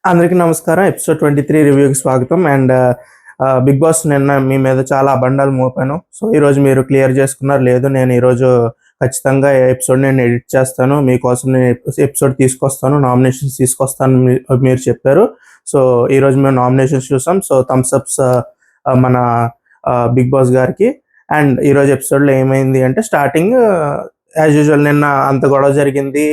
అందరికీ నమస్కారం. ఎపిసోడ్ 23 రివ్యూకి స్వాగతం. బిగ్ బాస్ నిన్న మీ మీద చాలా అబండాలు మోపాను. సో, ఈరోజు మీరు క్లియర్ చేసుకున్నారు. లేదు, నేను ఈరోజు ఖచ్చితంగా ఎపిసోడ్ నేను ఎడిట్ చేస్తాను. మీకోసం నేను ఎపిసోడ్ తీసుకొస్తాను. నామినేషన్స్ తీసుకొస్తాను మీరు చెప్పారు. సో, ఈరోజు మేము నామినేషన్స్ చూసాం. సో, థమ్స్ అప్స్ మన బిగ్ బాస్ గారికి. అండ్ ఈరోజు ఎపిసోడ్లో ఏమైంది అంటే స్టార్టింగ్ యాజ్ యూజువల్ నిన్న అంత గొడవ జరిగింది.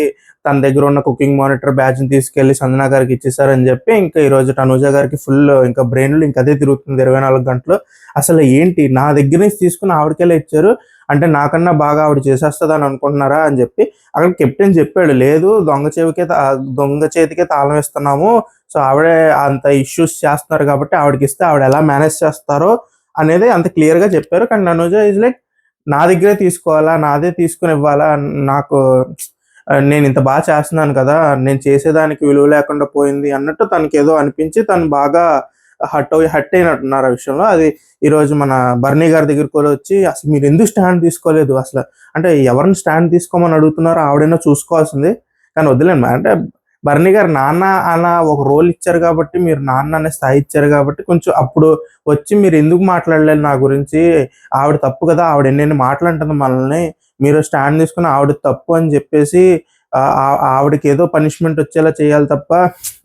తన దగ్గర ఉన్న కుకింగ్ మానిటర్ బ్యాచ్ని తీసుకెళ్లి సంజన గారికి ఇచ్చేసారని చెప్పి ఇంకా ఈరోజు తనూజ గారికి ఫుల్ ఇంకా బ్రెయిన్లో ఇంకా అదే తిరుగుతుంది 24 గంటలు. అసలు ఏంటి నా దగ్గర నుంచి తీసుకుని ఆవిడకెళ్ళి ఇచ్చారు అంటే నాకన్నా బాగా ఆవిడ చేసేస్తుంది అని అనుకుంటున్నారా అని చెప్పి అక్కడ కెప్టెన్ చెప్పాడు. లేదు, దొంగ చేతికే తాళం ఇస్తున్నాము. సో ఆవిడే అంత ఇష్యూస్ చేస్తున్నారు కాబట్టి ఆవిడకి ఇస్తే ఆవిడ ఎలా మేనేజ్ చేస్తారో అనేది అంత క్లియర్గా చెప్పారు. కానీ తనూజ ఈజ్ లైక్ నా దగ్గరే తీసుకోవాలా, నాదే తీసుకుని ఇవ్వాలా, నాకు నేను ఇంత బాగా చేస్తున్నాను కదా, నేను చేసేదానికి విలువ లేకుండా పోయింది అన్నట్టు తనకేదో అనిపించి తను బాగా హట్ అయినట్టున్నారు ఆ విషయంలో. అది ఈరోజు మన బర్నీ గారి దగ్గరికి కూడా వచ్చి అసలు మీరు ఎందుకు స్టాండ్ తీసుకోలేదు, అసలు అంటే ఎవరిని స్టాండ్ తీసుకోమని అడుగుతున్నారో ఆవిడైనా చూసుకోవాల్సింది. కానీ వదిలేండి, అంటే బర్నీ గారు నాన్న అన్న ఒక రోల్ ఇచ్చారు కాబట్టి, మీరు నాన్న అనే స్థాయి ఇచ్చారు కాబట్టి కొంచెం అప్పుడు వచ్చి మీరు ఎందుకు మాట్లాడలేదు నా గురించి, ఆవిడ తప్పు కదా, ఆవిడ ఎన్నెన్ని మాట్లాడుతుంది మనల్ని, మీరు స్టాండ్ తీసుకుని ఆవిడ తప్పు అని చెప్పేసి ఆవిడకి ఏదో పనిష్మెంట్ వచ్చేలా చేయాలి తప్ప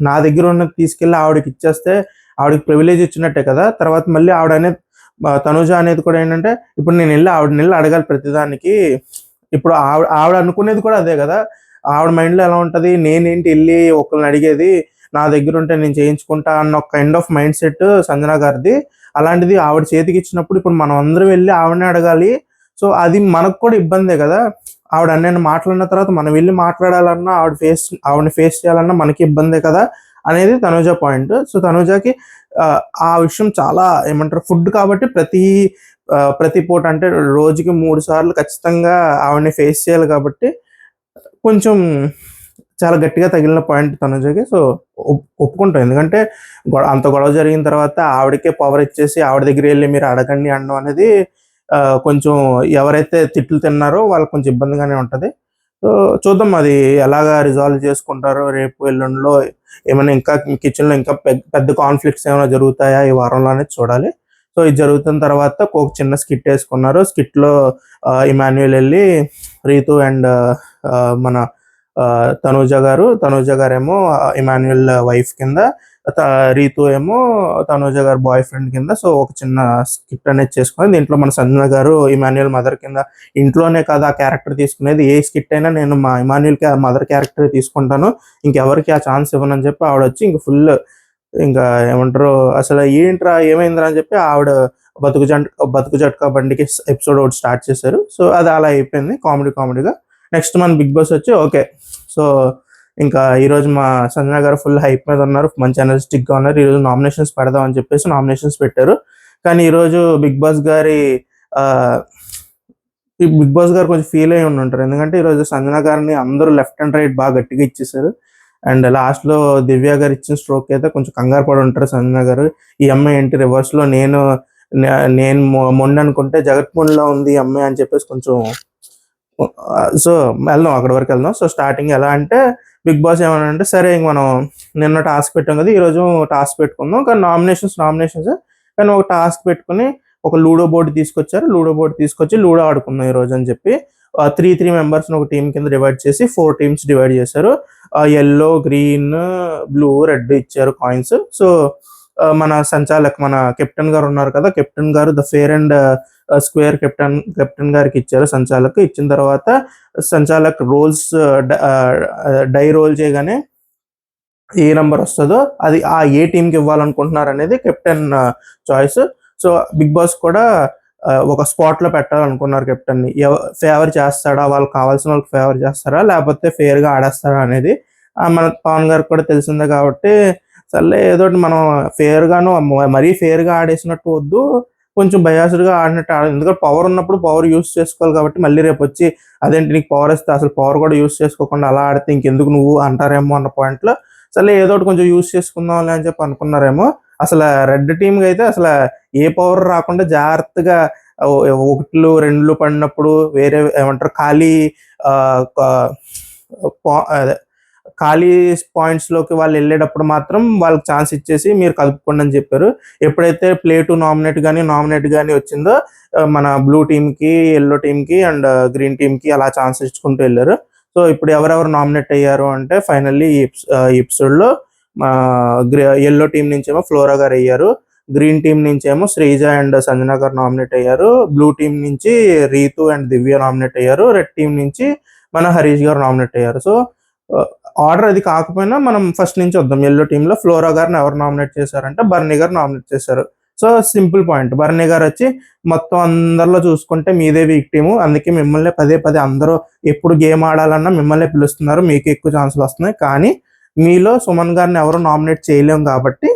నా దగ్గర ఉన్నది తీసుకెళ్ళి ఆవిడకి ఇచ్చేస్తే ఆవిడకి ప్రివిలేజ్ ఇచ్చినట్టే కదా. తర్వాత మళ్ళీ ఆవిడ అనేది తనూజ అనేది కూడా ఏంటంటే ఇప్పుడు నేను వెళ్ళి ఆవిడని వెళ్ళి అడగాలి ప్రతిదానికి. ఇప్పుడు ఆవిడ అనుకునేది కూడా అదే కదా. ఆవిడ మైండ్లో ఎలా ఉంటుంది, నేనేంటి వెళ్ళి ఒకరిని అడిగేది, నా దగ్గర ఉంటే నేను చేయించుకుంటా అన్న ఒక kind of mind set Sanjana గారిది. అలాంటిది ఆవిడ చేతికి ఇచ్చినప్పుడు ఇప్పుడు మనం అందరం వెళ్ళి ఆవిడనే అడగాలి. సో అది మనకు కూడా ఇబ్బందే కదా. ఆవిడ అన్నయ్య మాట్లాడిన తర్వాత మనం వెళ్ళి మాట్లాడాలన్నా ఆవిడని ఫేస్ చేయాలన్నా మనకి ఇబ్బందే కదా అనేది తనూజ పాయింట్. సో తనూజకి ఆ విషయం చాలా ఏమంటారు, ఫుడ్ కాబట్టి ప్రతి పూట అంటే రోజుకి 3 సార్లు ఖచ్చితంగా ఆవిడని ఫేస్ చేయాలి కాబట్టి కొంచెం చాలా గట్టిగా తగిలిన పాయింట్ తనూజకి. సో ఒప్పుకుంటాం, ఎందుకంటే అంత గొడవ జరిగిన తర్వాత ఆవిడకే పవర్ ఇచ్చేసి ఆవిడ దగ్గర వెళ్ళి మీరు అడగండి అనడం అనేది కొంచెం ఎవరైతే తిట్లు తిన్నారో వాళ్ళకి కొంచెం ఇబ్బందిగానే ఉంటుంది. సో చూద్దాం అది ఎలాగా రిజాల్వ్ చేసుకుంటారో. రేపు ఎల్లుండిలో ఏమైనా ఇంకా కిచెన్లో ఇంకా పెద్ద కాన్ఫ్లిక్ట్స్ ఏమైనా జరుగుతాయా ఈ వారంలో అనేది చూడాలి. సో ఇది జరుగుతున్న తర్వాత ఒక చిన్న స్కిట్ వేసుకున్నారు. స్కిట్లో ఇమాన్యుయల్ వెళ్ళి రీతు అండ్ మన తనూజ గారేమో ఇమాన్యుయల్ వైఫ్ కింద, రీతు ఏమో తనూజ గారు బాయ్ ఫ్రెండ్ కింద. సో ఒక చిన్న స్కిట్ అనేది చేసుకుని దీంట్లో మన సంజన గారు ఇమాన్యుయల్ మదర్ కింద. ఇంట్లోనే కాదు ఆ క్యారెక్టర్ తీసుకునేది, ఏ స్కిట్ అయినా నేను మా ఇమాన్యుయల్కి ఆ మదర్ క్యారెక్టర్ తీసుకుంటాను, ఇంకెవరికి ఆ ఛాన్స్ ఇవ్వనని చెప్పి ఆవిడ వచ్చి ఇంక ఫుల్ ఇంకా ఏమంటారు అసలు ఏంట్రా ఏమైందిరా అని చెప్పి ఆవిడ బతుకు జట్కా బండికి ఎపిసోడ్ ఒకటి స్టార్ట్ చేశారు. సో అది అలా అయిపోయింది కామెడీగా. నెక్స్ట్ మన బిగ్ బాస్ వచ్చి ఓకే. సో ఇంకా ఈరోజు మా సంజన గారు ఫుల్ హైప్ మీద ఉన్నారు, మంచి ఎనర్జెటిక్గా ఉన్నారు. ఈరోజు నామినేషన్స్ పెడదాం అని చెప్పేసి నామినేషన్స్ పెట్టారు. కానీ ఈరోజు బిగ్ బాస్ గారు కొంచెం ఫీల్ అయి ఉంటారు, ఎందుకంటే ఈరోజు సంజన గారిని అందరూ లెఫ్ట్ అండ్ రైట్ బాగా గట్టిగా ఇచ్చేసారు. అండ్ లాస్ట్లో దివ్య గారు ఇచ్చిన స్ట్రోక్ అయితే కొంచెం కంగారు పడి ఉంటారు సంజన గారు. ఈ అమ్మాయి ఏంటి రివర్స్లో నేను మొండి అనుకుంటే జగత్మూడిలో ఉంది ఈ అమ్మాయి అని చెప్పేసి కొంచెం. సో వెళ్దాం, అక్కడి వరకు వెళ్దాం. సో స్టార్టింగ్ ఎలా అంటే బిగ్ బాస్ ఏమనంటే సరే ఇంక మనం నిన్న టాస్క్ పెట్టాం కదా, ఈరోజు టాస్క్ పెట్టుకుందాం. కానీ నామినేషన్స్ కానీ ఒక టాస్క్ పెట్టుకుని ఒక లూడో బోర్డు తీసుకొచ్చి లూడో ఆడుకుందాం ఈరోజు అని చెప్పి 3 మెంబర్స్ని ఒక టీం కింద డివైడ్ చేసి 4 టీమ్స్ డివైడ్ చేశారు. ఎల్లో, గ్రీన్, బ్లూ, రెడ్ ఇచ్చారు కాయిన్స్. సో మన సంచాలక్ మన కెప్టెన్ గారు ఉన్నారు కదా, కెప్టెన్ గారు the fair and square captain గారికి ఇచ్చారు సంచాలక్. ఇచ్చిన తర్వాత సంచాలక్ రోల్స్ డై రోల్ చేయగానే ఏ నంబర్ వస్తుందో అది ఏ టీంకి ఇవ్వాలనుకుంటున్నారు అనేది captain choice. So big boss కూడా ఒక స్పాట్లో పెట్టాలనుకున్నారు కెప్టెన్ని. ఫేవర్ చేస్తాడా, వాళ్ళకి కావాల్సిన వాళ్ళకి ఫేవర్ చేస్తారా లేకపోతే ఫేర్గా ఆడేస్తారా అనేది. మన పవన్ గారికి కూడా తెలిసిందే కాబట్టి సర్లే ఏదో మనం ఫేర్గాను మరీ ఫేర్గా ఆడేసినట్టు వద్దు, కొంచెం బయాస్డ్గా ఆడినట్టు ఎందుకంటే పవర్ ఉన్నప్పుడు పవర్ యూస్ చేసుకోవాలి కాబట్టి మళ్ళీ రేపు వచ్చి అదేంటి నీకు పవర్ ఇస్తే అసలు పవర్ కూడా యూస్ చేసుకోకుండా అలా ఆడితే ఇంకెందుకు నువ్వు అంటారేమో అన్న పాయింట్లో సరే ఏదో ఒకటి కొంచెం యూస్ చేసుకుందాం అని చెప్పి అనుకున్నారేమో. అసలు రెడ్ టీమ్కి అయితే అసలు ఏ పవర్ రాకుండా జాగ్రత్తగా 1, 2 పడినప్పుడు వేరే ఏమంటారు ఖాళీ ఖాళీ పాయింట్స్లోకి వాళ్ళు వెళ్ళేటప్పుడు మాత్రం వాళ్ళకి ఛాన్స్ ఇచ్చేసి మీరు కలుపుకోండి అని చెప్పారు. ఎప్పుడైతే ప్లే టు నామినేట్ కానీ వచ్చిందో మన బ్లూ టీమ్కి, ఎల్లో టీమ్కి అండ్ గ్రీన్ టీమ్కి అలా ఛాన్స్ ఇచ్చుకుంటూ వెళ్ళారు. సో ఇప్పుడు ఎవరెవరు నామినేట్ అయ్యారు అంటే ఫైనల్లీ ఈ ఎపిసోడ్లో ఎల్లో టీం నుంచేమో ఫ్లోరా గారు అయ్యారు, గ్రీన్ టీం నుంచేమో శ్రీజ అండ్ సంజన గారు నామినేట్ అయ్యారు, బ్లూ టీం నుంచి రీతు అండ్ దివ్య నామినేట్ అయ్యారు, రెడ్ టీం నుంచి మన హరీష్ గారు నామినేట్ అయ్యారు. సో ఆర్డర్ అది కాకపోయినా మనం ఫస్ట్ నుంచి వద్దాం. ఎల్లో టీంలో ఫ్లోరా గారిని ఎవరు నామినేట్ చేశారంటే బర్నీ గారు నామినేట్ చేశారు. సో సింపుల్ పాయింట్, బర్నీ గారు వచ్చి మొత్తం అందరిలో చూసుకుంటే మీదే వీక్ టీము, అందుకే మిమ్మల్ని పదే అందరూ ఎప్పుడు గేమ్ ఆడాలన్నా మిమ్మల్ని పిలుస్తున్నారు, మీకు ఎక్కువ ఛాన్సులు వస్తున్నాయి, కానీ మీలో సుమన్ గారిని ఎవరు నామినేట్ చేయలేము కాబట్టి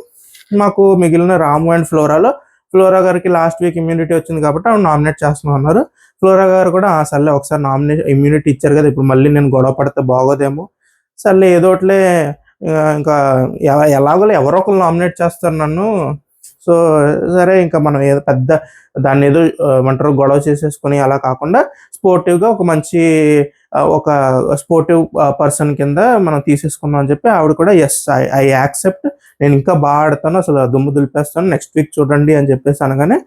మాకు మిగిలిన రాము అండ్ ఫ్లోరా గారికి లాస్ట్ వీక్ ఇమ్యూనిటీ వచ్చింది కాబట్టి ఆవిడ నామినేట్ చేస్తున్నాం అన్నారు. ఫ్లోరా గారు కూడా సర్లే ఒకసారి ఇమ్యూనిటీ ఇచ్చారు కదా, ఇప్పుడు మళ్ళీ నేను గొడవ పడితే బాగోదేమో, సర్లే ఏదోట్లే ఇంకా ఎలాగో ఎవరో ఒకరు నామినేట్ చేస్తారు నన్ను, సో సరే ఇంకా మనం ఏదో పెద్ద దాన్ని ఏదో ఏమంటారు గొడవ చేసేసుకుని అలా కాకుండా స్పోర్టివ్గా ఒక మంచి ఒక స్పోర్టివ్ పర్సన్ కింద మనం తీసేసుకున్నాం అని చెప్పి ఆవిడ కూడా ఎస్ ఐ యాక్సెప్ట్, నేను ఇంకా బాగా ఆడతాను, అసలు దుమ్ము దులిపేస్తాను, నెక్స్ట్ వీక్ చూడండి అని చెప్పేసి అనగానే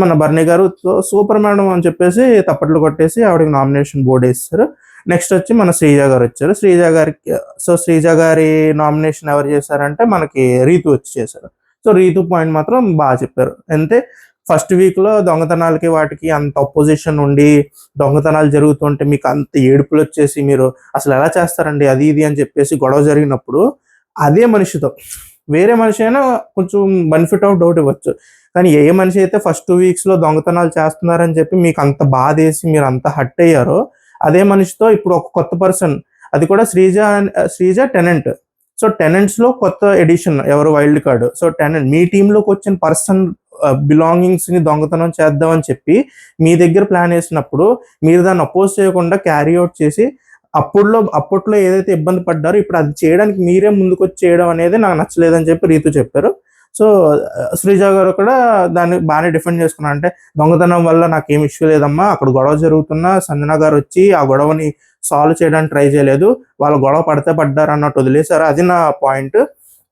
మన బర్నీ గారు సూపర్ మేడం అని చెప్పేసి తప్పట్లు కొట్టేసి ఆవిడకి నామినేషన్ బోర్డు వేస్తారు. నెక్స్ట్ వచ్చి మన శ్రీజ గారు వచ్చారు. శ్రీజ గారి నామినేషన్ ఎవరు చేశారంటే మనకి రీతు వచ్చి చేశారు. సో రీతు పాయింట్ మాత్రం బాగా చెప్పారు. అంటే ఫస్ట్ వీక్లో దొంగతనాలకి వాటికి అంత అపోజిషన్ ఉండి దొంగతనాలు జరుగుతుంటే మీకు అంత ఏడుపులు వచ్చేసి మీరు అసలు ఎలా చేస్తారండి అది ఇది అని చెప్పేసి గొడవ జరిగినప్పుడు అదే మనిషితో వేరే మనిషి అయినా కొంచెం బెనిఫిట్ ఆఫ్ డౌట్ ఇవ్వచ్చు, కానీ ఏ మనిషి అయితే ఫస్ట్ 2 వీక్స్లో దొంగతనాలు చేస్తున్నారని చెప్పి మీకు అంత బాధ వేసి మీరు అంత హట్ అయ్యారో అదే మనిషితో ఇప్పుడు ఒక కొత్త పర్సన్, అది కూడా శ్రీజ టెనెంట్. సో టెనెంట్స్లో కొత్త ఎడిషన్ ఎవరు వైల్డ్ కార్డ్. సో టెనెంట్ మీ టీంలోకి వచ్చిన పర్సన్ బిలాంగింగ్స్ని దొంగతనం చేద్దామని చెప్పి మీ దగ్గర ప్లాన్ వేసినప్పుడు మీరు దాన్ని అపోజ్ చేయకుండా క్యారీ అవుట్ చేసి అప్పట్లో ఏదైతే ఇబ్బంది పడ్డారో ఇప్పుడు అది చేయడానికి మీరే ముందుకు వచ్చి చేయడం అనేది నాకు నచ్చలేదని చెప్పి రీతు చెప్పారు. సో శ్రీజ గారు కూడా దాన్ని బాగానే డిఫెండ్ చేసుకున్నారు. అంటే దొంగతనం వల్ల నాకు ఏం ఇష్యూ లేదమ్మా, అక్కడ గొడవ జరుగుతున్నా సంజన గారు వచ్చి ఆ గొడవని సాల్వ్ చేయడానికి ట్రై చేయలేదు, వాళ్ళు గొడవ పడ్డారు అన్నట్టు వదిలేశారు, అది నా పాయింట్.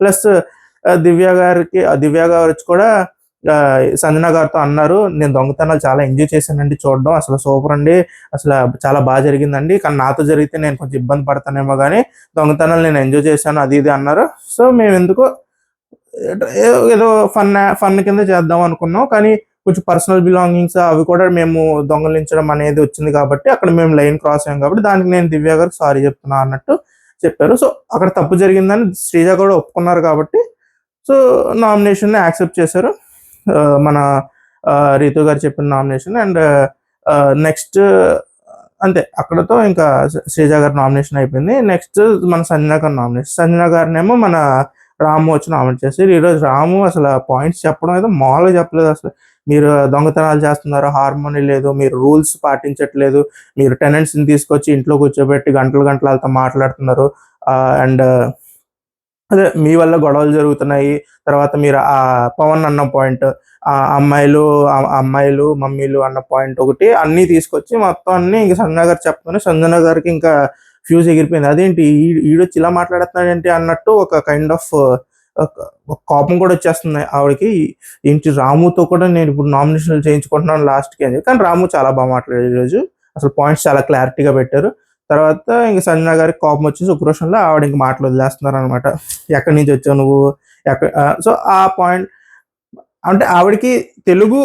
ప్లస్ దివ్య గారు వచ్చి కూడా సంజన గారితో అన్నారు, నేను దొంగతనాలు చాలా ఎంజాయ్ చేశానండి చూడడం, అసలు సూపర్ అండి, అసలు చాలా బాగా జరిగిందండి, కానీ నాతో జరిగితే నేను కొంచెం ఇబ్బంది పడతానేమో కానీ దొంగతనాలు నేను ఎంజాయ్ చేశాను అది ఇది అన్నారు. సో మేము ఎందుకో ఏదో ఫన్ కింద చేద్దాం అనుకున్నాం, కానీ కొంచెం పర్సనల్ బిలాంగింగ్స్ అవి కూడా మేము దొంగలించడం అనేది వచ్చింది కాబట్టి అక్కడ మేము లైన్ క్రాస్ అయ్యాం కాబట్టి దానికి నేను దివ్య గారికి సారీ చెప్తున్నా అన్నట్టు చెప్పారు. సో అక్కడ తప్పు జరిగిందని శ్రీజ కూడా ఒప్పుకున్నారు కాబట్టి సో నామినేషన్ని యాక్సెప్ట్ చేశారు మన రీతు గారు చెప్పిన నామినేషన్. అండ్ నెక్స్ట్ అంతే, అక్కడతో ఇంకా శ్రీజ గారి నామినేషన్ అయిపోయింది. నెక్స్ట్ మన సంజన గారి నామినేషన్. సంజన గారినేమో మన రాము వచ్చి నామినేట్ చేశారు. ఈరోజు రాము అసలు పాయింట్స్ చెప్పడం ఏదో మామూలుగా చెప్పలేదు, అసలు మీరు దొంగతనాలు చేస్తున్నారు, హార్మోనీ లేదు, మీరు రూల్స్ పాటించట్లేదు, మీరు టెనెంట్స్ని తీసుకొచ్చి ఇంట్లో కూర్చోబెట్టి గంటలు వాళ్ళతో మాట్లాడుతున్నారు, అండ్ అదే మీ వల్ల గొడవలు జరుగుతున్నాయి. తర్వాత మీరు ఆ పవన్ అన్న పాయింట్, అమ్మాయిలు మమ్మీలు అన్న పాయింట్ ఒకటి అన్నీ తీసుకొచ్చి మొత్తం అన్ని ఇంక సంజన గారు చెప్తాను. సంజన గారికి ఇంకా ఫ్యూజ్ ఎగిరిపోయింది, అదేంటి ఈడొచ్చి ఇలా మాట్లాడుతున్నాడు ఏంటి అన్నట్టు ఒక కైండ్ ఆఫ్ కోపం కూడా వచ్చేస్తుంది ఆవిడకి. ఏంటి రాముతో కూడా నేను ఇప్పుడు నామినేషన్లు చేయించుకుంటున్నాను లాస్ట్కి అని. కానీ రాము చాలా బాగా మాట్లాడారు ఈరోజు, అసలు పాయింట్స్ చాలా క్లారిటీగా పెట్టారు. తర్వాత ఇంక సంజన గారికి కోపం వచ్చేసి ఉక్రోషంలో ఆవిడ ఇంక మాటలు వదిలేస్తున్నారు అనమాట, ఎక్కడి నుంచి వచ్చావు నువ్వు సో ఆ పాయింట్ అంటే ఆవిడకి తెలుగు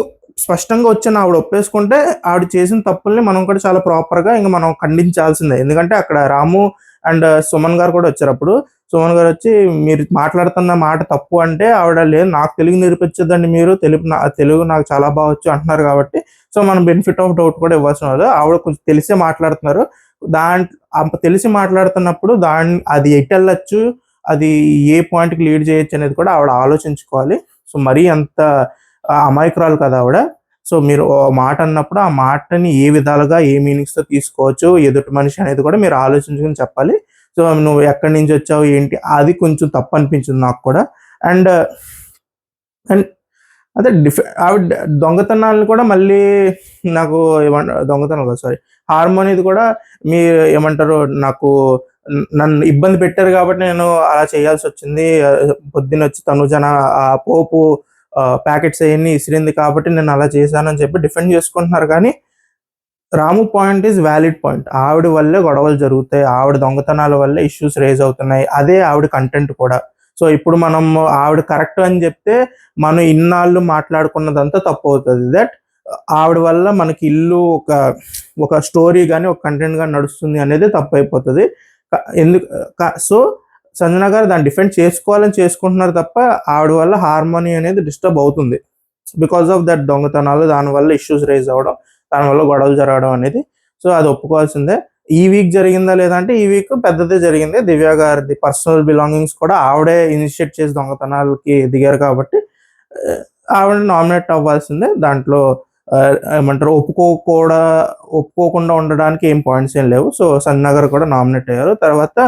స్పష్టంగా వచ్చిన ఆవిడ ఒప్పేసుకుంటే ఆవిడ చేసిన తప్పుల్ని మనం కూడా చాలా ప్రాపర్గా ఇంకా మనం ఖండించాల్సిందే. ఎందుకంటే అక్కడ రాము అండ్ సుమన్ గారు కూడా వచ్చారు. అప్పుడు సుమన్ గారు వచ్చి మీరు మాట్లాడుతున్న మాట తప్పు అంటే ఆవిడ లేదు, నాకు తెలుగు నేర్పించదండి, మీరు తెలుగు నాకు చాలా బాగా వచ్చు అంటున్నారు కాబట్టి సో మనం బెనిఫిట్ ఆఫ్ డౌట్ కూడా ఇవ్వాల్సిన వాళ్ళు. ఆవిడ కొంచెం తెలిసే మాట్లాడుతున్నారు, తెలిసి మాట్లాడుతున్నప్పుడు అది ఎటు వెళ్ళచ్చు, అది ఏ పాయింట్కి లీడ్ చేయొచ్చు అనేది కూడా ఆవిడ ఆలోచించుకోవాలి. సో మరీ అంత అమాయకురాలు కదా ఆవిడ. సో మీరు మాట అన్నప్పుడు ఆ మాటని ఏ విధాలుగా ఏ మీనింగ్స్తో తీసుకోవచ్చు ఎదుటి మనిషి అనేది కూడా మీరు ఆలోచించుకుని చెప్పాలి. సో నువ్వు ఎక్కడి నుంచి వచ్చావు ఏంటి అది కొంచెం తప్పు అనిపించింది నాకు కూడా. అండ్ అదే ఆవిడ దొంగతనాలను కూడా మళ్ళీ నాకు దొంగతనం కాదు సారీ హార్మోనీది కూడా మీరు ఏమంటారు నాకు నన్ను ఇబ్బంది పెట్టారు కాబట్టి నేను అలా చేయాల్సి వచ్చింది. పొద్దున్న వచ్చి తనుజన ఆ పోపు ప్యాకెట్స్ అవన్నీ ఇసిరింది కాబట్టి నేను అలా చేశానని చెప్పి డిఫెండ్ చేసుకుంటున్నారు. కానీ రాము పాయింట్ ఈజ్ వ్యాలిడ్ పాయింట్. ఆవిడ వల్లే గొడవలు జరుగుతాయి, ఆవిడ దొంగతనాల వల్లే ఇష్యూస్ రేజ్ అవుతున్నాయి, అదే ఆవిడ కంటెంట్ కూడా. సో ఇప్పుడు మనం ఆవిడ కరెక్ట్ అని చెప్తే మనం ఇన్నాళ్ళు మాట్లాడుకున్నదంతా తప్పు అవుతుంది. దట్ ఆవిడ వల్ల మనకి ఇల్లు ఒక స్టోరీ కానీ ఒక కంటెంట్ కానీ నడుస్తుంది అనేది తప్పు అయిపోతుంది. ఎందుకు సో సంజన గారు దాన్ని డిఫెండ్ చేసుకోవాలని చేసుకుంటున్నారు తప్ప ఆవిడ వల్ల హార్మోనీ అనేది డిస్టర్బ్ అవుతుంది. బికాస్ ఆఫ్ దట్ దొంగతనాలు, దానివల్ల ఇష్యూస్ రేజ్ అవ్వడం, దానివల్ల గొడవలు జరగడం అనేది. సో అది ఒప్పుకోవాల్సిందే. ఈ వీక్ జరిగిందా లేదంటే ఈ వీక్ పెద్దదే జరిగింది. దివ్య గారిది పర్సనల్ బిలాంగింగ్స్ కూడా ఆవిడే ఇనిషియేట్ చేసి దొంగతనాలకి దిగారు కాబట్టి ఆవిడ నామినేట్ అవ్వాల్సిందే. దాంట్లో ఏమంటారు ఒప్పుకోకుండా ఉండడానికి ఏం పాయింట్స్ ఏం లేవు. సో సంజన గారు కూడా నామినేట్ అయ్యారు. తర్వాత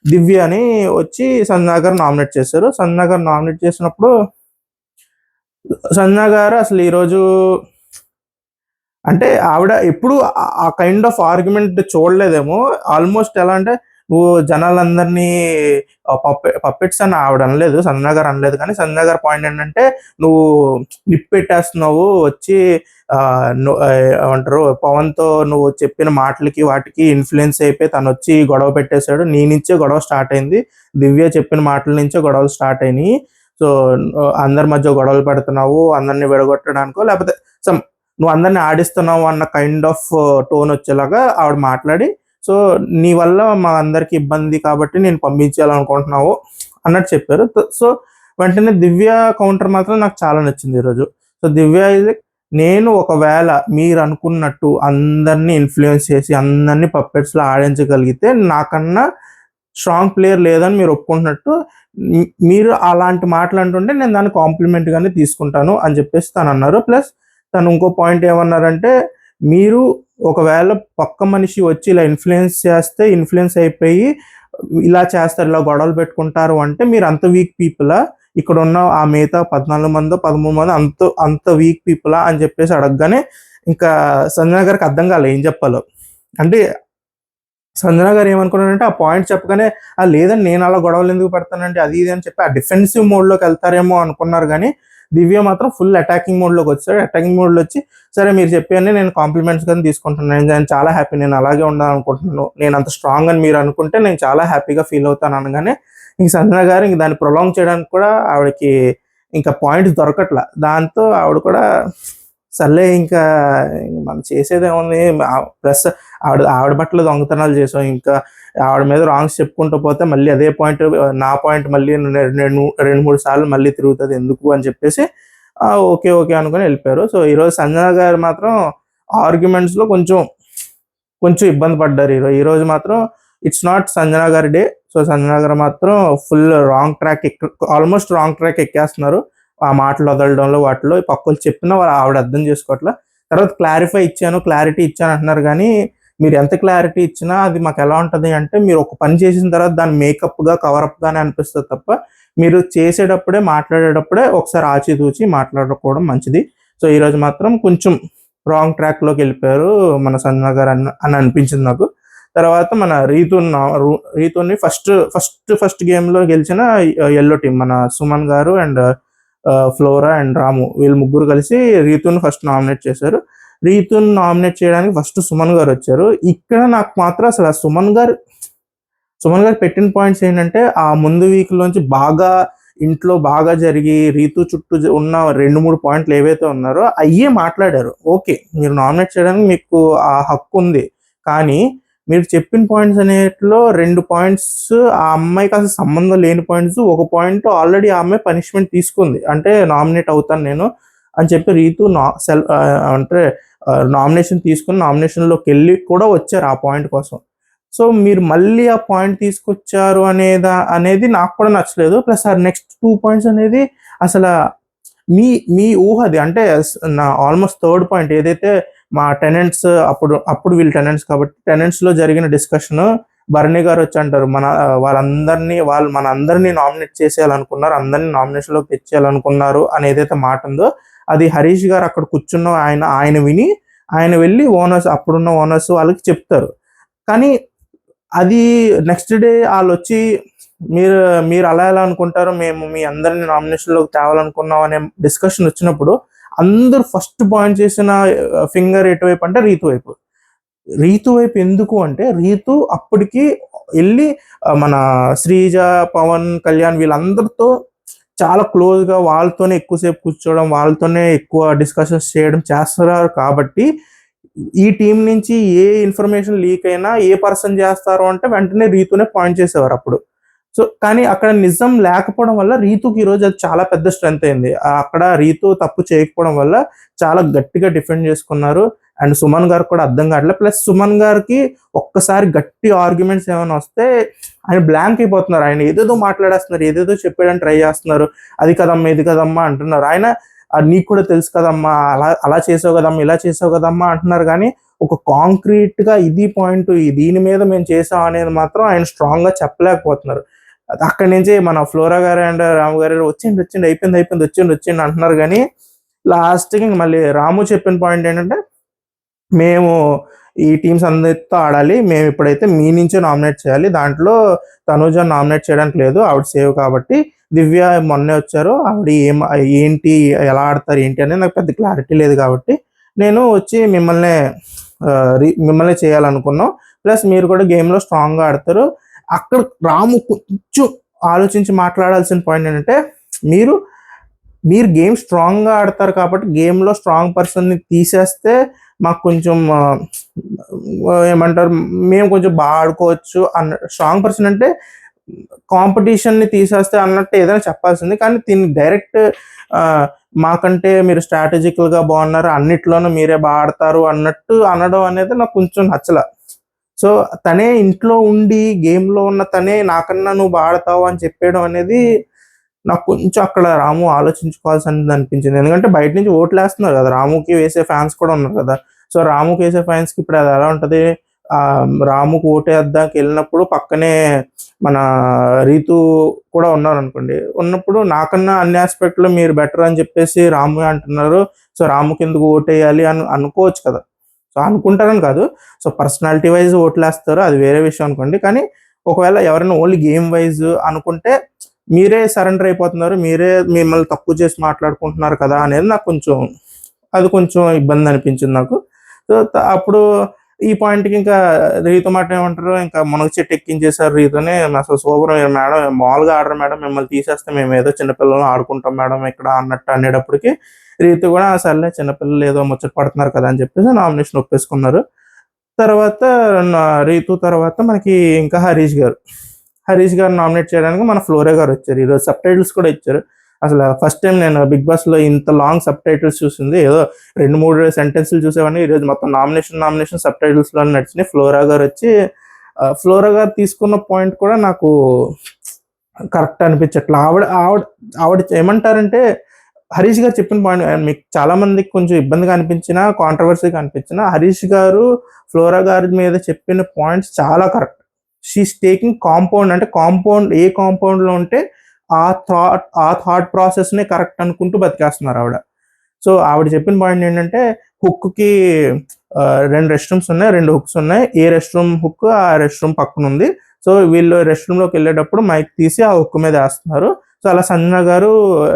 దివ్య అని వచ్చి సంజన గారు నామినేట్ చేశారు. సంజన గారు నామినేట్ చేసినప్పుడు సంజన గారు అసలు ఈరోజు అంటే ఆవిడ ఎప్పుడు ఆ కైండ్ ఆఫ్ ఆర్గ్యుమెంట్ చూడలేదేమో. ఆల్మోస్ట్ ఎలా అంటే నువ్వు జనాలందరినీ పప్పెట్స్ అని ఆవిడ అనలేదు, సంజన గారు అనలేదు. కానీ సంజన గారి పాయింట్ ఏంటంటే నువ్వు నిప్పెట్టేస్తున్నావు వచ్చి ఏమంటారు పవన్తో నువ్వు చెప్పిన మాటలకి వాటికి ఇన్ఫ్లుయెన్స్ అయిపోయి తను వచ్చి గొడవ పెట్టేశాడు. నీ నుంచే గొడవ స్టార్ట్ అయింది, దివ్య చెప్పిన మాటల నుంచే గొడవలు స్టార్ట్ అయినాయి. సో అందరి మధ్య గొడవలు పెడుతున్నావు, అందరినీ విడగొట్టడానికో లేకపోతే నువ్వు అందరిని ఆడిస్తున్నావు అన్న కైండ్ ఆఫ్ టోన్ వచ్చేలాగా ఆవిడ మాట్లాడి, సో నీ వల్ల మా అందరికి ఇబ్బంది కాబట్టి నేను పంపించాలనుకుంటున్నావు అన్నట్టు చెప్పారు. సో వెంటనే దివ్య కౌంటర్ మాత్రం నాకు చాలా నచ్చింది ఈరోజు. సో దివ్య ఇది నేను ఒకవేళ మీరు అనుకున్నట్టు అందరినీ ఇన్ఫ్లుయెన్స్ చేసి అందరినీ పప్పెట్స్లో ఆడించగలిగితే నాకన్నా స్ట్రాంగ్ ప్లేయర్ లేదని మీరు ఒప్పుకుంటున్నట్టు మీరు అలాంటి మాటలు అంటుంటే నేను దాన్ని కాంప్లిమెంట్గానే తీసుకుంటాను అని చెప్పేసి తను అన్నారు. ప్లస్ తను ఇంకో పాయింట్ ఏమన్నారంటే మీరు ఒకవేళ పక్క మనిషి వచ్చి ఇలా ఇన్ఫ్లుయెన్స్ అయిపోయి ఇలా చేస్తారు, ఇలా గొడవలు పెట్టుకుంటారు అంటే మీరు అంత వీక్ పీపులా, ఇక్కడ ఉన్న ఆ మిగతా 14 మందో 13 మంది అంత వీక్ పీపులా అని చెప్పేసి అడగగానే ఇంకా సంజన గారికి అర్థం కాలేదు ఏం చెప్పాలో. అంటే సంజన గారు ఏమనుకున్నారంటే ఆ పాయింట్ చెప్పగానే లేదండి నేను అలా గొడవలు ఎందుకు పెడతానండి అది ఇది అని చెప్పి ఆ డిఫెన్సివ్ మోడ్లోకి వెళ్తారేమో అనుకున్నారు. కానీ దివ్య మాత్రం ఫుల్ అటాకింగ్ మోడ్లోకి వచ్చాడు. అటాకింగ్ మోడ్లో వచ్చి సరే మీరు చెప్పారని నేను కాంప్లిమెంట్స్ కానీ తీసుకుంటున్నాను, నేను చాలా హ్యాపీ, నేను అలాగే ఉండాలనుకుంటున్నాను, నేను అంత స్ట్రాంగ్ అని మీరు అనుకుంటే నేను చాలా హ్యాపీగా ఫీల్ అవుతాను అనగానే ఇంక సంజన గారు ఇంక దాన్ని ప్రొలాంగ్ చేయడానికి కూడా ఆవిడకి ఇంకా పాయింట్స్ దొరకట్లా. దాంతో ఆవిడ కూడా సర్లే ఇంకా మనం చేసేది ఏముంది, ప్లస్ ఆవిడ బట్టలు దొంగతనాలు చేసాం, ఇంకా ఆవిడ మీద రాంగ్స్ చెప్పుకుంటూ పోతే మళ్ళీ అదే పాయింట్ నా పాయింట్ మళ్ళీ 2-3 సార్లు మళ్ళీ తిరుగుతుంది ఎందుకు అని చెప్పేసి ఓకే అనుకుని వెళ్ళిపోయారు. సో ఈరోజు సంజన గారు మాత్రం ఆర్గ్యుమెంట్స్లో కొంచెం ఇబ్బంది పడ్డారు. ఈరోజు మాత్రం ఇట్స్ నాట్ సంజన గారి డే. సో సంజన గారు మాత్రం ఫుల్ ఆల్మోస్ట్ రాంగ్ ట్రాక్ ఎక్కేస్తున్నారు ఆ మాటలు వదలడంలో, వాటిలో పక్కలు చెప్పినా వాళ్ళు ఆవిడ అర్థం చేసుకోవట్లే. తర్వాత క్లారిటీ ఇచ్చాను అంటున్నారు. కానీ మీరు ఎంత క్లారిటీ ఇచ్చినా అది మాకు ఎలా ఉంటుంది అంటే మీరు ఒక పని చేసిన తర్వాత దాన్ని మేకప్గా కవరప్గానే అనిపిస్తుంది తప్ప మీరు చేసేటప్పుడే మాట్లాడేటప్పుడే ఒకసారి ఆచితూచి మాట్లాడుకోవడం మంచిది. సో ఈరోజు మాత్రం కొంచెం రాంగ్ ట్రాక్లోకి వెళ్ళిపోయారు మన సంజన గారు అని అనిపించింది నాకు. తర్వాత మన రీతుని ఫస్ట్ గేమ్లో గెలిచిన ఎల్లో టీం మన సుమన్ గారు అండ్ ఫ్లోరా అండ్ రాము వీళ్ళు ముగ్గురు కలిసి రీతుని ఫస్ట్ నామినేట్ చేశారు. రీతుని నామినేట్ చేయడానికి ఫస్ట్ సుమన్ గారు వచ్చారు. ఇక్కడ నాకు మాత్రం అసలు సుమన్ గారు పెట్టిన పాయింట్స్ ఏంటంటే ఆ ముందు వీక్లోంచి ఇంట్లో బాగా జరిగి రీతు చుట్టూ ఉన్న 2-3 పాయింట్లు ఏవైతే ఉన్నారో అయ్యే మాట్లాడారు. ఓకే మీరు నామినేట్ చేయడానికి మీకు ఆ హక్కు ఉంది, కానీ మీరు చెప్పిన పాయింట్స్ అనేట్లో 2 పాయింట్స్ ఆ అమ్మాయికి అసలు సంబంధం లేని పాయింట్స్, ఒక పాయింట్ ఆల్రెడీ ఆ అమ్మాయి పనిష్మెంట్ తీసుకుంది, అంటే నామినేట్ అవుతాను నేను అని చెప్పి రీతు అంటే నామినేషన్ తీసుకుని నామినేషన్లోకి వెళ్ళి కూడా వచ్చారు ఆ పాయింట్ కోసం. సో మీరు మళ్ళీ ఆ పాయింట్ తీసుకొచ్చారు అనేది నాకు కూడా నచ్చలేదు. ప్లస్ ఆ నెక్స్ట్ 2 పాయింట్స్ అనేది అసలు మీ ఊహది. అంటే నా ఆల్మోస్ట్ థర్డ్ పాయింట్ ఏదైతే మా టెనెంట్స్ అప్పుడు వీళ్ళు టెనెంట్స్ కాబట్టి టెనెంట్స్లో జరిగిన డిస్కషన్ భరణి గారు వచ్చి అంటారు మన అందరినీ నామినేట్ చేసేయాలనుకున్నారు, అందరినీ నామినేషన్లోకి తెచ్చేయాలనుకున్నారు అని ఏదైతే మాట ఉందో అది హరీష్ గారు అక్కడ కూర్చున్న ఆయన విని ఆయన వెళ్ళి అప్పుడున్న ఓనర్స్ వాళ్ళకి చెప్తారు. కానీ అది నెక్స్ట్ డే వాళ్ళు వచ్చి మీరు మీరు అలా ఎలా అనుకుంటారు, మేము మీ అందరిని నామినేషన్లోకి తేవాలనుకున్నాం అనే డిస్కషన్ వచ్చినప్పుడు అందరూ ఫస్ట్ పాయింట్ చేసిన ఫింగర్ ఎటువైపు అంటే రీతు వైపు. రీతు వైపు ఎందుకు అంటే రీతు అప్పటికి వెళ్ళి మన శ్రీజ, పవన్ కళ్యాణ్ వీళ్ళందరితో చాలా క్లోజ్గా వాళ్ళతోనే ఎక్కువసేపు కూర్చోవడం, వాళ్ళతోనే ఎక్కువ డిస్కషన్స్ చేయడం చేస్తున్నారు కాబట్టి ఈ టీం నుంచి ఏ ఇన్ఫర్మేషన్ లీక్ అయినా ఏ పర్సన్ చేస్తారు అంటే వెంటనే రీతునే పాయింట్ చేసేవారు అప్పుడు. సో కానీ అక్కడ నిజం లేకపోవడం వల్ల రీతుకి ఈరోజు అది చాలా పెద్ద స్ట్రెంత్ అయింది. అక్కడ రీతు తప్పు చేయకపోవడం వల్ల చాలా గట్టిగా డిఫెండ్ చేసుకున్నారు. అండ్ సుమన్ గారికి కూడా అర్థం కావట్లేదు. ప్లస్ సుమన్ గారికి ఒక్కసారి గట్టి ఆర్గ్యుమెంట్స్ ఏమైనా వస్తే ఆయన బ్లాంక్ అయిపోతున్నారు. ఆయన ఏదేదో మాట్లాడేస్తున్నారు, ఏదేదో చెప్పేయడానికి ట్రై చేస్తున్నారు. అది కదమ్మా, ఇది కదమ్మా అంటున్నారు. ఆయన నీకు కూడా తెలుసు కదమ్మా, అలా అలా చేసావు కదమ్మా, ఇలా చేసావు కదమ్మా అంటున్నారు. కానీ ఒక కాంక్రీట్గా ఇది పాయింట్, దీని మీద మేము చేసాం అనేది మాత్రం ఆయన స్ట్రాంగ్గా చెప్పలేకపోతున్నారు. అక్కడి నుంచి మన ఫ్లోరా గారు అండ్ రాము గారు వచ్చిండి అయిపోయింది వచ్చిండి అంటున్నారు. కానీ లాస్ట్కి మళ్ళీ రాము చెప్పిన పాయింట్ ఏంటంటే మేము ఈ టీమ్స్ అందరితో ఆడాలి, మేము ఇప్పుడైతే మీ నుంచే నామినేట్ చేయాలి, దాంట్లో తనూజ నామినేట్ చేయడానికి లేదు, ఆవిడ సేవ్ కాబట్టి. దివ్య మొన్నే వచ్చారు, ఆవిడ ఏంటి ఎలా ఆడతారు ఏంటి అనేది నాకు పెద్ద క్లారిటీ లేదు కాబట్టి నేను వచ్చి మిమ్మల్ని చేయాలనుకున్నాం. ప్లస్ మీరు కూడా గేమ్లో స్ట్రాంగ్గా ఆడతారు. అక్కడ రాము కొంచెం ఆలోచించి మాట్లాడాల్సిన పాయింట్ ఏంటంటే మీరు గేమ్ స్ట్రాంగ్గా ఆడతారు కాబట్టి గేమ్లో స్ట్రాంగ్ పర్సన్ని తీసేస్తే మాకు కొంచెం ఏమంటారు, మేము కొంచెం బాగా ఆడుకోవచ్చు అన్న. స్ట్రాంగ్ పర్సన్ అంటే కాంపిటీషన్ని తీసేస్తే అన్నట్టు ఏదైనా చెప్పాల్సింది. కానీ దీన్ని డైరెక్ట్ మాకంటే మీరు స్ట్రాటజికల్గా బాగున్నారు, అన్నిట్లోనూ మీరే బాగా ఆడతారు అన్నట్టు అనడం అనేది నాకు కొంచెం నచ్చల. సో తనే ఇంట్లో ఉండి గేమ్లో ఉన్న తనే నాకన్నా నువ్వు బాగా ఆడతావు అని చెప్పేయడం అనేది నాకు కొంచెం అక్కడ రాము ఆలోచించుకోవాల్సింది అనిపించింది. ఎందుకంటే బయట నుంచి ఓట్లు వేస్తున్నారు కదా, రాముకి వేసే ఫ్యాన్స్ కూడా ఉన్నారు కదా. సో రాముకి వేసే ఫ్యాన్స్కి ఇప్పుడు అది ఎలా ఉంటుంది, రాముకు ఓటేద్దానికి వెళ్ళినప్పుడు పక్కనే మన రీతు కూడా ఉన్నారు అనుకోండి, ఉన్నప్పుడు నాకన్నా అన్ని ఆస్పెక్ట్లో మీరు బెటర్ అని చెప్పేసి రాము అంటున్నారు, సో రాముకి ఎందుకు ఓటేయాలి అని అనుకోవచ్చు కదా. సో అనుకుంటారని కాదు, సో పర్సనాలిటీ వైజ్ ఓట్లేస్తారు, అది వేరే విషయం అనుకోండి. కానీ ఒకవేళ ఎవరైనా ఓన్లీ గేమ్ వైజ్ అనుకుంటే మీరే సరెండర్ అయిపోతున్నారు, మీరే మిమ్మల్ని తక్కువ చేసి మాట్లాడుకుంటున్నారు కదా అనేది నాకు కొంచెం ఇబ్బంది అనిపించింది నాకు. సో అప్పుడు ఈ పాయింట్కి ఇంకా రీతు మాట ఏమంటారు, ఇంకా మునగ చెట్టు ఎక్కించేసారు రీతుని. అసలు సూపర్ మేడం, మామూలుగా ఆడరు మేడం, మిమ్మల్ని తీసేస్తే మేము ఏదో చిన్నపిల్లలు ఆడుకుంటాం మేడం ఇక్కడ అన్నట్టు అనేటప్పటికి రీతు కూడా సర్లే చిన్నపిల్లలు ఏదో ముచ్చట పడుతున్నారు కదా అని చెప్పేసి నామినేషన్ ఒప్పేసుకున్నారు. తర్వాత రీతు తర్వాత మనకి ఇంకా హరీష్ గారు నామినేట్ చేయడానికి మన ఫ్లోరా గారు వచ్చారు. ఈరోజు సబ్ టైటిల్స్ కూడా ఇచ్చారు. అసలు ఫస్ట్ టైం నేను బిగ్ బాస్లో ఇంత లాంగ్ సబ్ టైటిల్స్ చూసింది, ఏదో 2-3 సెంటెన్స్లు చూసేవాడిని. ఈరోజు మొత్తం నామినేషన్ సబ్ టైటిల్స్లో నడిచినాయి. ఫ్లోరా గారు వచ్చి ఫ్లోరా గారు తీసుకున్న పాయింట్ కూడా నాకు కరెక్ట్ అనిపించట్లా. ఆవిడ ఏమంటారంటే హరీష్ గారు చెప్పిన పాయింట్ మీకు చాలా మందికి కొంచెం ఇబ్బందిగా అనిపించినా కాంట్రవర్సీగా అనిపించినా హరీష్ గారు ఫ్లోరా గారి మీద చెప్పిన పాయింట్స్ చాలా కరెక్ట్. షీఈస్ టేకింగ్ కాంపౌండ్, అంటే కాంపౌండ్ ఏ కాంపౌండ్లో ఉంటే ఆ థాట్ ప్రాసెస్నే కరెక్ట్ అనుకుంటూ బతికేస్తున్నారు ఆవిడ. సో ఆవిడ చెప్పిన పాయింట్ ఏంటంటే హుక్కి 2 రెస్ట్ రూమ్స్ ఉన్నాయి, 2 హుక్స్ ఉన్నాయి, ఏ రెస్ట్ రూమ్ హుక్ ఆ రెస్ట్ రూమ్ పక్కన ఉంది. సో వీళ్ళు రెస్ట్ రూమ్లోకి వెళ్ళేటప్పుడు మైక్ తీసి ఆ హుక్ మీద వేస్తున్నారు. సో అలా సంజన గారు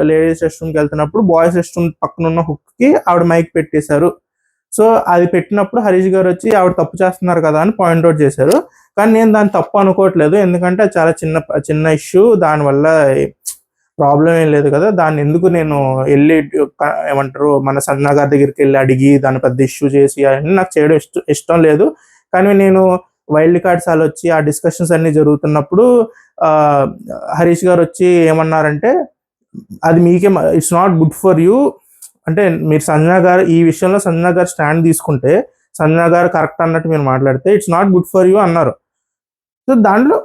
లేడీస్ రెస్ట్ రూమ్కి వెళ్తున్నప్పుడు బాయ్స్ రెస్ట్ రూమ్ పక్కన ఉన్న హుక్కి ఆవిడ మైక్ పెట్టేశారు. సో అది పెట్టినప్పుడు హరీష్ గారు వచ్చి ఆవిడ తప్పు చేస్తున్నారు కదా అని పాయింట్అవుట్ చేశారు. కానీ నేను దాన్ని తప్పు అనుకోవట్లేదు, ఎందుకంటే చాలా చిన్న ఇష్యూ, దానివల్ల ప్రాబ్లం ఏం లేదు కదా, దాన్ని ఎందుకు నేను వెళ్ళి ఏమంటారు మన సంజన గారి దగ్గరికి వెళ్ళి అడిగి దాన్ని పెద్ద ఇష్యూ చేసి అని నాకు చేయడం ఇష్టం లేదు. కానీ నేను వైల్డ్ కార్డ్స్ అలా వచ్చి ఆ డిస్కషన్స్ అన్ని జరుగుతున్నప్పుడు హరీష్ గారు వచ్చి ఏమన్నారంటే అది మీకే, it's not good for you, అంటే మీరు సంజన గారు ఈ విషయంలో సంజన గారు స్టాండ్ తీసుకుంటే సంజన గారు కరెక్ట్ అన్నట్టు మీరు మాట్లాడితే it's not good for you అన్నారు. సో దాంట్లో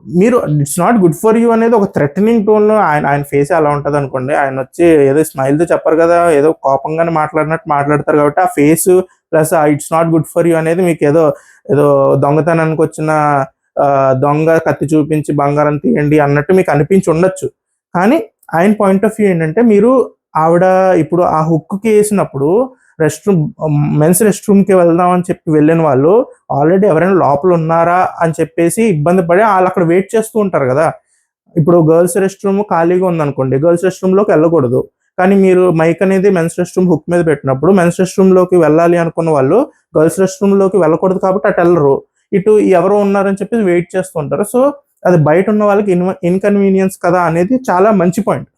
మీరు it's not good for you అనేది ఒక థ్రెటనింగ్ టోన్లో ఆయన ఫేస్ అలా ఉంటుంది అనుకోండి. ఆయన వచ్చి ఏదో స్మైల్తో చెప్పరు కదా, ఏదో కోపంగానే మాట్లాడినట్టు మాట్లాడతారు కాబట్టి ఆ face plus it's not good for you అనేది మీకు ఏదో దొంగతనానికి వచ్చిన దొంగ కత్తి చూపించి బంగారం తీయండి అన్నట్టు మీకు అనిపించి ఉండొచ్చు. కానీ ఆయన పాయింట్ ఆఫ్ వ్యూ ఏంటంటే మీరు ఆవిడ ఇప్పుడు ఆ హుక్కి వేసినప్పుడు మెన్స్ రెస్ట్ రూమ్కి వెళ్దాం అని చెప్పి వెళ్ళిన వాళ్ళు ఆల్రెడీ ఎవరైనా లోపల ఉన్నారా అని చెప్పేసి ఇబ్బంది పడి వాళ్ళు అక్కడ వెయిట్ చేస్తూ ఉంటారు కదా. ఇప్పుడు గర్ల్స్ రెస్ట్ రూమ్ ఖాళీగా ఉందనుకోండి, గర్ల్స్ రెస్ట్ రూమ్లోకి వెళ్ళకూడదు. కానీ మీరు మైక్ అనేది మెన్స్ రెస్ట్ రూమ్ హుక్ మీద పెట్టినప్పుడు మెన్స్ రెస్ట్ రూమ్లోకి వెళ్ళాలి అనుకున్న వాళ్ళు గర్ల్స్ రెస్ట్ రూమ్లోకి వెళ్ళకూడదు కాబట్టి అటు వెళ్ళరు, ఇటు ఎవరో ఉన్నారని చెప్పి వెయిట్ చేస్తుంటారు. సో అది బయట ఉన్న వాళ్ళకి ఇన్కన్వీనియన్స్ కదా అనేది చాలా మంచి పాయింట్,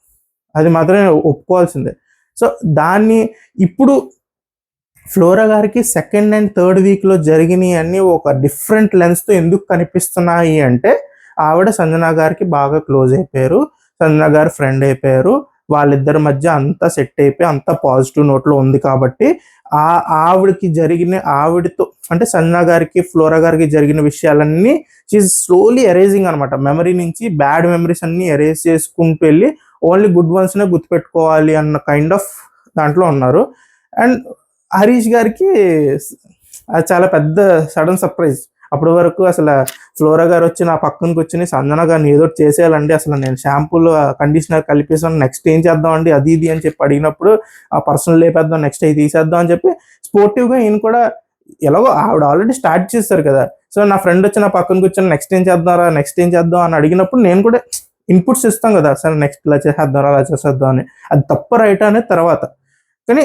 అది మాత్రమే ఒప్పుకోవాల్సిందే. సో దాన్ని ఇప్పుడు ఫ్లోరా గారికి సెకండ్ అండ్ థర్డ్ వీక్లో జరిగినాయి అన్నీ ఒక డిఫరెంట్ లెన్స్తో ఎందుకు కనిపిస్తున్నాయి అంటే ఆవిడ సంజన గారికి బాగా క్లోజ్ అయిపోయారు, సంజన గారు ఫ్రెండ్ అయిపోయారు, వాళ్ళిద్దరి మధ్య అంతా సెట్ అయిపోయి అంతా పాజిటివ్ నోట్లో ఉంది కాబట్టి ఆవిడతో అంటే సంజన గారికి ఫ్లోరా గారికి జరిగిన విషయాలన్నీ షీఈ్ స్లోలీ ఎరేజింగ్ అనమాట. మెమరీ నుంచి బ్యాడ్ మెమరీస్ అన్ని ఎరేజ్ చేసుకుంటూ వెళ్ళి ఓన్లీ గుడ్ వన్స్నే గుర్తుపెట్టుకోవాలి అన్న కైండ్ ఆఫ్ దాంట్లో ఉన్నారు. అండ్ హరీష్ గారికి అది చాలా పెద్ద సడన్ సర్ప్రైజ్. అప్పటి వరకు అసలు ఫ్లోరా గారు వచ్చి నా పక్కనకి వచ్చి సంజన గారిని ఏదో చేసేయాలండి, అసలు నేను షాంపూలో కండిషనర్ కలిపేసాను, నెక్స్ట్ ఏం చేద్దాం అండి అది ఇది అని చెప్పి అడిగినప్పుడు ఆ పర్సనల్ లేపేద్దాం, నెక్స్ట్ అవి తీసేద్దాం అని చెప్పి స్పోర్టివ్గా ఈయన కూడా ఎలాగో ఆవిడ ఆల్రెడీ స్టార్ట్ చేస్తారు కదా. సో నా ఫ్రెండ్ వచ్చి నా పక్కన కూర్చొని నెక్స్ట్ ఏం చేద్దాంరా నెక్స్ట్ ఏం చేద్దాం అని అడిగినప్పుడు నేను కూడా ఇన్పుట్స్ ఇస్తాం కదా, సరే నెక్స్ట్ ఇలా చేసేద్దాం అలా చేసేద్దాం అని. అది తప్ప రైట్ అనేది తర్వాత, కానీ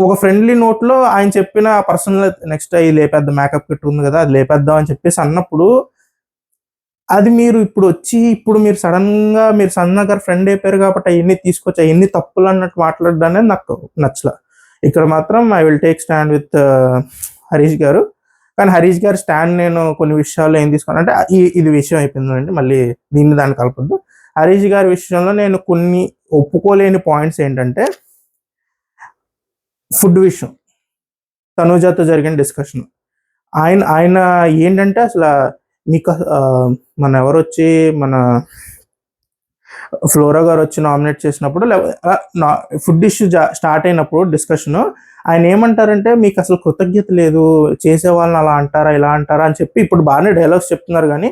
ఒక ఫ్రెండ్లీ నోట్లో ఆయన చెప్పిన పర్సనల్ నెక్స్ట్ అవి లేపేద్దాం, మేకప్ కిట్ ఉంది కదా అది లేపేద్దాం అని చెప్పేసి అన్నప్పుడు అది మీరు ఇప్పుడు మీరు సడన్ గా మీరు సంజన గారు ఫ్రెండ్ అయిపోయారు కాబట్టి అవన్నీ తీసుకొచ్చి అవన్నీ తప్పులు అన్నట్టు మాట్లాడడం అనేది నాకు నచ్చల. ఇక్కడ మాత్రం I will take stand with Harish గారు. కానీ హరీష్ గారు స్టాండ్ నేను కొన్ని విషయాల్లో ఏం తీసుకున్నాను అంటే ఇది విషయం అయిపోయిందండి, మళ్ళీ దాన్ని కలపద్దు. హరీష్ గారి విషయంలో నేను కొన్ని ఒప్పుకోలేని పాయింట్స్ ఏంటంటే ఫుడ్ విషయం, తనూజాతో జరిగిన డిస్కషన్. ఆయన ఏంటంటే అసలు మీకు మన ఎవరు వచ్చి మన ఫ్లోరా గారు వచ్చి నామినేట్ చేసినప్పుడు ఫుడ్ ఇష్యూ స్టార్ట్ అయినప్పుడు డిస్కషన్ ఆయన ఏమంటారంటే మీకు అసలు కృతజ్ఞత లేదు, చేసే వాళ్ళని అలా అంటారా ఇలా అంటారా అని చెప్పి ఇప్పుడు బాగానే డైలాగ్స్ చెప్తున్నారు. కానీ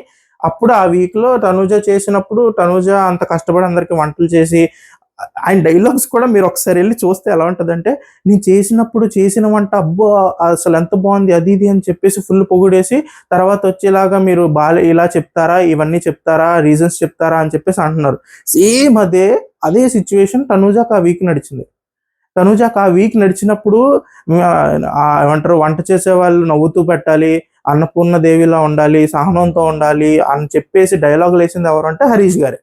అప్పుడు ఆ వీక్లో తనూజ చేసినప్పుడు తనూజ అంత కష్టపడి అందరికి వంటలు చేసి ఆయన డైలాగ్స్ కూడా మీరు ఒకసారి వెళ్ళి చూస్తే ఎలా ఉంటుందంటే నేను చేసిన వంట అబ్బో అసలు ఎంత బాగుంది అది ఇది అని చెప్పేసి ఫుల్ పొగిడేసి తర్వాత వచ్చేలాగా మీరు ఇలా చెప్తారా ఇవన్నీ చెప్తారా రీజన్స్ చెప్తారా అని చెప్పేసి అంటున్నారు. సేమ్ అదే సిచ్యువేషన్ తనూజాకి ఆ వీక్ నడిచింది. తనూజాకి ఆ వీక్ నడిచినప్పుడు ఏమంటారు వంట చేసే వాళ్ళు నవ్వుతూ పెట్టాలి, అన్నపూర్ణ దేవిలా ఉండాలి, సహనంతో ఉండాలి అని చెప్పేసి డైలాగులు వేసింది ఎవరు అంటే హరీష్ గారే.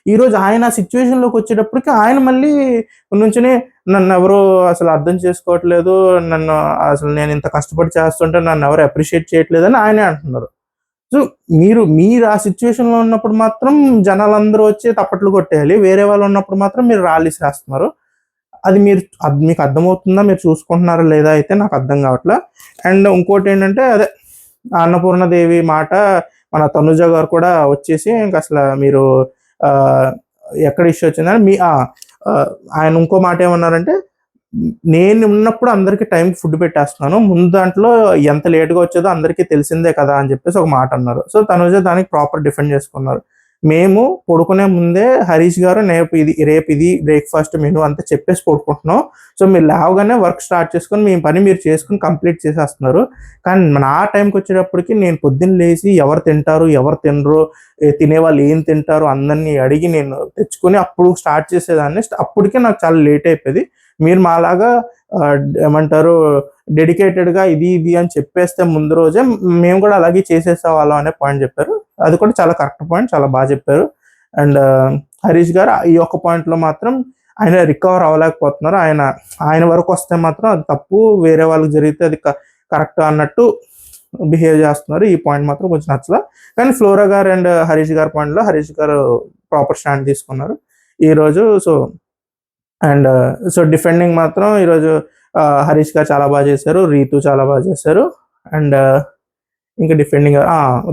ఈరోజు ఆయన సిచ్యువేషన్లోకి వచ్చేటప్పటికి ఆయన మళ్ళీ నుంచుని నన్ను ఎవరు అసలు అర్థం చేసుకోవట్లేదు, నన్ను అసలు నేను ఇంత కష్టపడి చేస్తుంటే నన్ను ఎవరు అప్రిషియేట్ చేయట్లేదు అని ఆయనే అంటున్నారు. సో మీరు ఆ సిచ్యువేషన్లో ఉన్నప్పుడు మాత్రం జనాలందరూ వచ్చి తప్పట్లు కొట్టేయాలి, వేరే వాళ్ళు ఉన్నప్పుడు మాత్రం మీరు ర్యాలీస్ రాస్తున్నారు. అది మీకు అర్థమవుతుందా, మీరు చూసుకుంటున్నారా లేదా అయితే నాకు అర్థం కావట్లా. అండ్ ఇంకోటి ఏంటంటే అదే అన్నపూర్ణదేవి మాట మన తనుజ గారు కూడా వచ్చేసి ఇంకా అసలు మీరు ఎక్కడ ఇష్యూ వచ్చిందని ఆయన ఇంకో మాట ఏమన్నారంటే నేను ఉన్నప్పుడు అందరికీ టైం ఫుడ్ పెట్టేస్తున్నాను, ముందు దాంట్లో ఎంత లేట్గా వచ్చేదో అందరికీ తెలిసిందే కదా అని చెప్పేసి ఒక మాట అన్నారు. సో తనుజ దానికి ప్రాపర్ డిఫెండ్ చేసుకున్నారు. మేము పడుకునే ముందే హరీష్ గారు రేపు ఇది బ్రేక్ఫాస్ట్ మెనూ అంతా చెప్పేసి పడుకుంటున్నాం, సో మీరు లేవగానే వర్క్ స్టార్ట్ చేసుకొని మీ పని మీరు చేసుకుని కంప్లీట్ చేసేస్తున్నారు. కానీ నా టైంకి వచ్చేటప్పటికి నేను పొద్దున్న లేచి ఎవరు తింటారు ఎవరు తినరు, తినేవాళ్ళు ఏం తింటారు అందరినీ అడిగి నేను తెచ్చుకొని అప్పుడు స్టార్ట్ చేసేదాన్ని. అప్పటికే నాకు చాలా లేట్ అయిపోయింది. మీరు మాలాగా ఏమంటారు డెడికేటెడ్గా ఇది అని చెప్పేస్తే ముందు రోజే మేము కూడా అలాగే చేసేసేవాళ్ళం అనే పాయింట్ చెప్పారు. అది కూడా చాలా కరెక్ట్ పాయింట్, చాలా బాగా చెప్పారు. అండ్ హరీష్ గారు ఈ ఒక్క పాయింట్లో మాత్రం ఆయన రికవర్ అవ్వలేకపోతున్నారు. ఆయన వరకు వస్తే మాత్రం అది తప్పు, వేరే వాళ్ళకి జరిగితే అది కరెక్ట్ అన్నట్టు బిహేవ్ చేస్తున్నారు. ఈ పాయింట్ మాత్రం కొంచెం నచ్చలా. కానీ ఫ్లోరా గారు అండ్ హరీష్ గారి పాయింట్లో హరీష్ గారు ప్రాపర్ స్టాండ్ తీసుకున్నారు ఈరోజు. సో డిఫెండింగ్ మాత్రం ఈరోజు హరీష్ గారు చాలా బాగా చేశారు, రీతు చాలా బాగా చేశారు, అండ్ ఇంకా డిఫెండింగ్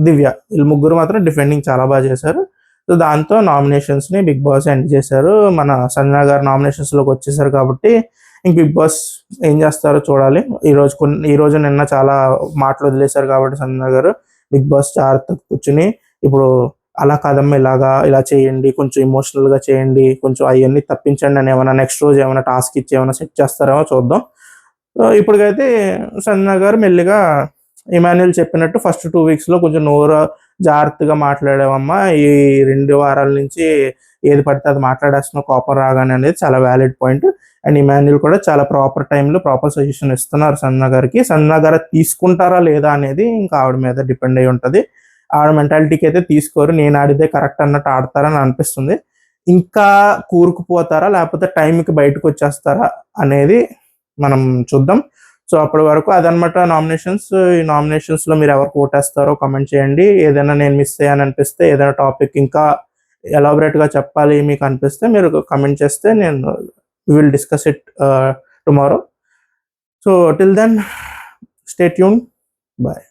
దివ్య, వీళ్ళు ముగ్గురు మాత్రం డిఫెండింగ్ చాలా బాగా చేశారు. సో దాంతో నామినేషన్స్ని బిగ్ బాస్ ఎండ్ చేశారు. మన సంజన గారు నామినేషన్స్లోకి వచ్చేసారు కాబట్టి ఇంక బిగ్ బాస్ ఏం చేస్తారో చూడాలి. ఈరోజు నిన్న చాలా మాటలు వదిలేశారు కాబట్టి సంజన గారు బిగ్ బాస్ జాగ్రత్తగా కూర్చుని ఇప్పుడు అలా కాదమ్మా ఇలా చేయండి, కొంచెం ఎమోషనల్గా చేయండి, కొంచెం అవన్నీ తప్పించండి అని ఏమైనా నెక్స్ట్ రోజు ఏమైనా టాస్క్ ఇచ్చి ఏమైనా సెట్ చేస్తారేమో చూద్దాం. సో ఇప్పటికైతే సంజన గారు మెల్లిగా ఇమాన్యుల్ చెప్పినట్టు ఫస్ట్ 2 వీక్స్లో కొంచెం నోరు జాగ్రత్తగా మాట్లాడావమ్మా, ఈ 2 వారాల నుంచి ఏది పడితే అది మాట్లాడేస్తున్నావు కోపం రాగానే అనేది చాలా వ్యాలిడ్ పాయింట్. అండ్ ఇమాన్యుల్ కూడా చాలా ప్రాపర్ టైంలో ప్రాపర్ సజెషన్ ఇస్తున్నారు సంజన గారికి. సంజన గారు తీసుకుంటారా లేదా అనేది ఇంకా ఆవిడ మీద డిపెండ్ అయి ఉంటుంది. ఆవిడ మెంటాలిటీకి అయితే తీసుకోరు, నేను ఆడితే కరెక్ట్ అన్నట్టు ఆడతారని అనిపిస్తుంది. ఇంకా కూరుకుపోతారా లేకపోతే టైంకి బయటకు వచ్చేస్తారా అనేది మనం చూద్దాం. సో అప్పటి వరకు అదనమాట నామినేషన్స్. ఈ నామినేషన్స్లో మీరు ఎవరికి ఓటేస్తారో కమెంట్ చేయండి. ఏదైనా నేను మిస్ అయ్యాను అనిపిస్తే, ఏదైనా టాపిక్ ఇంకా ఎలాబరేట్గా చెప్పాలి మీకు అనిపిస్తే మీరు కమెంట్ చేస్తే నేను will discuss it tomorrow. So till then stay tune, bye.